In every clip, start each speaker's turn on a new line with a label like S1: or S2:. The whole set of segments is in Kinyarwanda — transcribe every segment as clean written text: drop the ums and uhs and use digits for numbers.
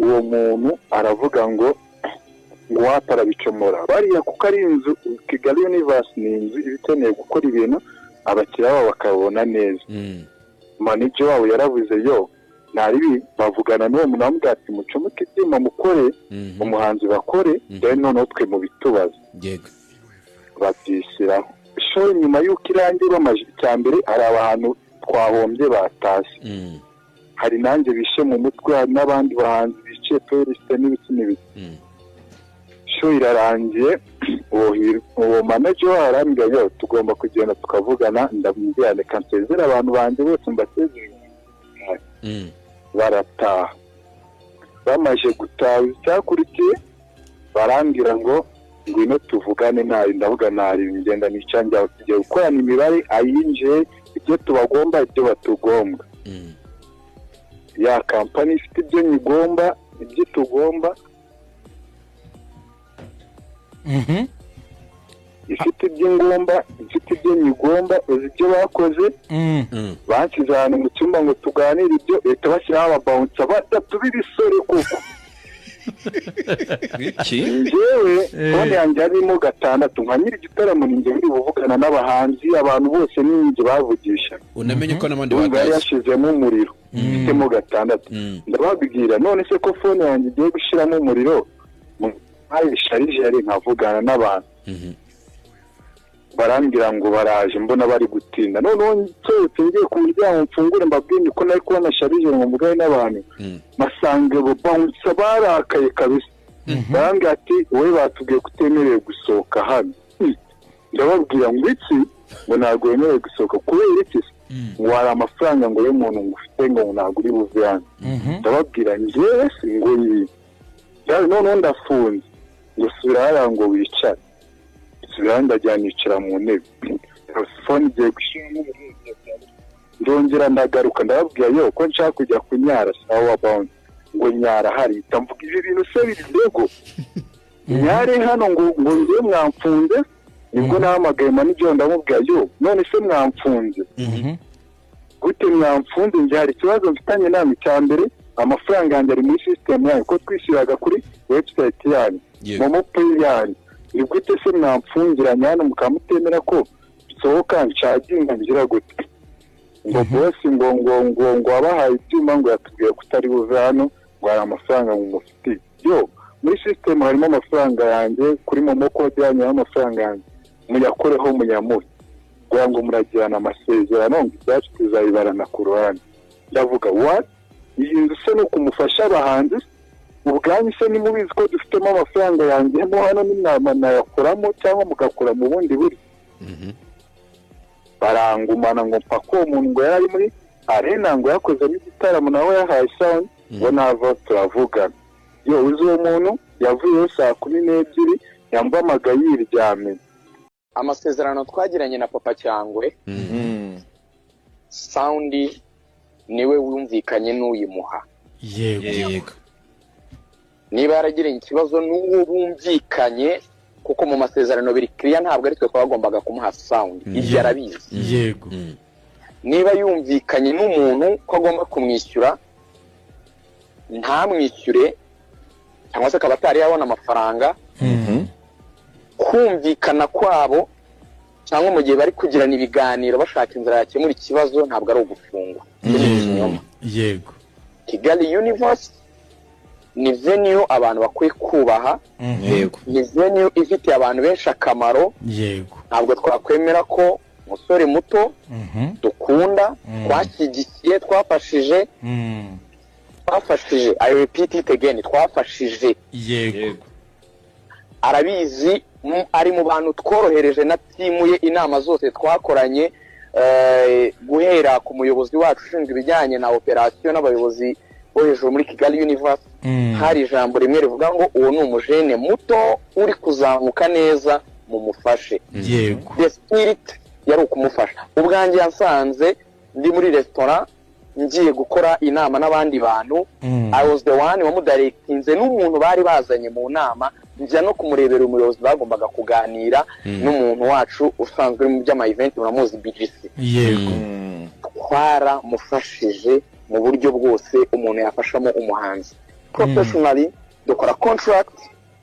S1: uwo muntu aravuga ngo watarabicomora bariya kuko ari inzu Kigali Universe ni inzu ibikeneye gukora ibintu abakiriya babo bakabona neza. Manager wabo yaravuze yo naribi bavugana n'uwo muntu amubwira ati mucomoke ibyuma mukore umuhanzi bakore then none twe mu bitubaza
S2: yego
S1: batishyiraho show nyuma y'uko irangira amaje cyambere ari abantu twahombye batashye hari nanjye bishe mu mutwe n'abandi bahanzi bice polisi n'ibiki show irarangiye uwo manager arambwira yo tugomba kugenda tukavugana ndamubwira reka nsezera abantu banje bose mbasezeye barataha bamaje gutaha cyakurikiye barambwira ngo ngwino tuvugane nabi ndavuga nari ngenda nicanja kujya gukorana imibare ayinje ibyo tubagomba ibyo batugomba ya company ifite ibyo nyigomba ibyo tugomba ifite ibyo ngomba ifite ibyo nyigomba ibyo bakoze bansize ahantu mu cyumba ngo tuganire ibyo leta bashyiraho ababounce batatu b'ibisore kuko njyewe fone yanjye arimo 6 nka nyiri igitaramo ninjye biri buvugana n'abahanzi abantu bose ninjye bavugisha
S2: unamenye ko n'abandi
S1: bari yashizemo umuriro mfitemo 6 ndababwira none se ko fone yanjye igiye gushiramo umuriro hari sharije yari nkavugana n'abantu barambwira ngo baraje mbona bari gutinda noneho nsetse ngiye ku muryango mfungure mbabwire ko nari kubona sharije ngo mugane n'abantu masange bo bounce barakaye kabisa barambwira ati wowe batubwiye kutemerewe gusohoka hano ndababwira ngo iki ngo ntabwo wemerewe gusohoka kubera iki wari amafaranga ngo y'umuntu ngufite ngo ntabwo uri buve hano ndababwira njyewe ngo ibi noneho ndafunze ngo subira hariya ngo wicare ndajyanicira mu ntebe telefone igiye gushyiramo ndongera ndagaruka ndababwira yo ko nshaka kujya kunyara sawa bound ngo nyara hari tamvuga ibi bintu se birego nyare hano ngo ngiye mwamfunze nibwo nahamagaye manager ndamubwira yo none se mwamfunze gute mwamfunze nje hari ikibazo mfitanye namwe cyambere amafaranga yanjye ari muri system yayo ko twishyiraga kuri website yanyu momo pay yanyu nibwite se mwamfungiranya hano mukamutemera ko sohoka nshaginga ngira gute ngo boss ngo abahaye ibyuma ngo yatubwiye kutari buve hano ngo ari amafaranga mu mufiti yo muri system harimo amafaranga yanjye kuri momo code yanyu amafaranga yanjye muyakoreho munyamuhe ngo muragirana amasezerano ngo ibyacu tuzayibarana ku ruhande ndavuga what iyi nzu se no kumufasha abahanzi ubwanyu se nimubizi ko dufitemo amafaranga yanjye mo hano n'inama nayakoramo cyangwa mugakora mu bundi buri barangumana ngo mpako umuntu ngo yari muri arena ngo yakoze n'igitaramo nawe yahaye sound ngo nava turavugana yo uzi uwo muntu yavuyeho 12:00 yambamaga yiryame
S3: amasezerano twagiranye na Papa Cyangwe sound niwe wumvikanye n'uyimuha
S2: yego
S3: niba yaragiranye ikibazo n'uwo bumvikanye kuko mu masezerano biri clear ntabwo ari twe twagombaga kumuha sound ibyo arabizi
S2: yego
S3: niba yumvikanye n'umuntu ko agomba kumwishyura ntamwishyure cyangwa se akaba atari yabona amafaranga kumvikana kwabo cyangwa mu gihe bari kugirana ibiganiro bashaka inzira yakemura ikibazo ntabwo ari ugufungwa
S2: yego
S3: Kigali Universe ni venue abantu bakwiye kubaha
S2: yego
S3: ni venue ifite abantu benshi akamaro
S2: yego
S3: ntabwo twakwemera ko umusore muto dukunda twashyigikiye twafashije I repeat it again twafashije
S2: yego
S3: arabizi ari mu bantu tworohereje na timu ye inama zose twakoranye guhera ku muyobozi wacu ushinzwe ibijyanye na operation n'abayobozi bo hejuru muri Kigali Universe hari ijambo rimwe rivuga ngo uwo ni umujene muto uri kuzamuka neza mu mufashe
S2: yego
S3: the spirit yari ukumufasha ubwanjye yansanze ndi muri restaurant ngiye gukora inama n'abandi bantu I was the one wamudirectinze n'umuntu bari bazanye mu nama njya no kumurebera umuyobozi bagombaga kuganira n'umuntu wacu usanzwe mu by'ama event muramuzi BGC
S2: yego
S3: twara mufashije mu buryo bwose umuntu yafashamo umuhanzi professionally dukora contract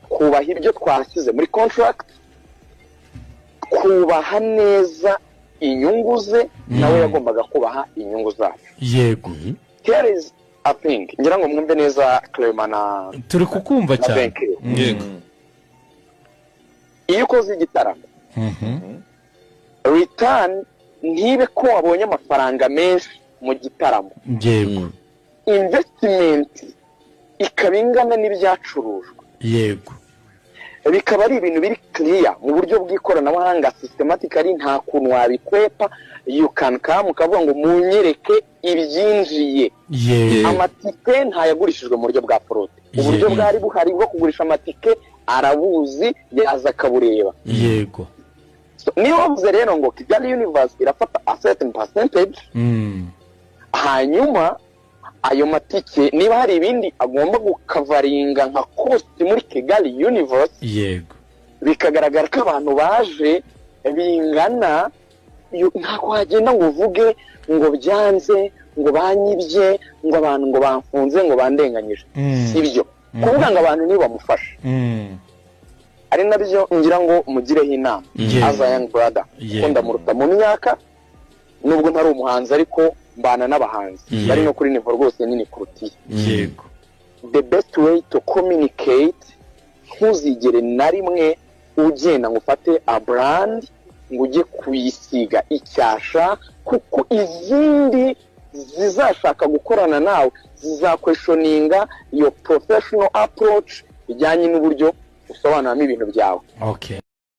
S3: kubaha ibyo twashyize muri contract kubaha neza inyungu ze nawe yagombaga kubaha inyungu zacu
S2: yego
S3: here is a thing ngira ngo mwumve neza Clement na
S2: turi kukumva cyane
S4: yego
S3: iyo ukoze igitaramo return ntibe ko wabonye amafaranga menshi mu gitaramo
S2: yego
S3: investment ikaba ingana n'ibyacurujwe
S2: yego
S3: bikaba ari ibintu biri clear mu buryo bw'ikoranabuhanga systematically nta kuntu wabikwepa you can come ukavuga ngo munyereke ibyinjiye amatike ntayagurishijwe mu buryo bwa fraude uburyo bwari buhari bwo kugurisha amatike arabuzi yaza akabureba
S2: yego
S3: niyo bavuze rero ngo Kigali Universe irafata a certain percentage hanyuma ayo matike niba hari ibindi agomba gukavaringa nka cost muri Kigali Universe
S2: yego
S3: bikagaragara ko abantu baje bingana ntabwo wagenda ngo uvuge ngo byanze ngo banyibye ngo abantu ngo bamfunze ngo bandenganyije sibyo kuvuga ngo abantu niba bamufasha ari nabyo ngira ngo mugireho inama as a young brother ko ndamuruta mu myaka nubwo ntari umuhanzi ariko mbana n'abahanzi bari no kuri nivo rwose nini kurutiye
S2: yego
S3: the best way to communicate ntuzigere na rimwe ugenda ngo ufate a brand ngo ujye kuyisiga icyasha kuko izindi zizashaka gukorana nawe zizakweshoninga your professional approach bijyanye n'uburyo usobanuramo ibintu byawe
S2: okay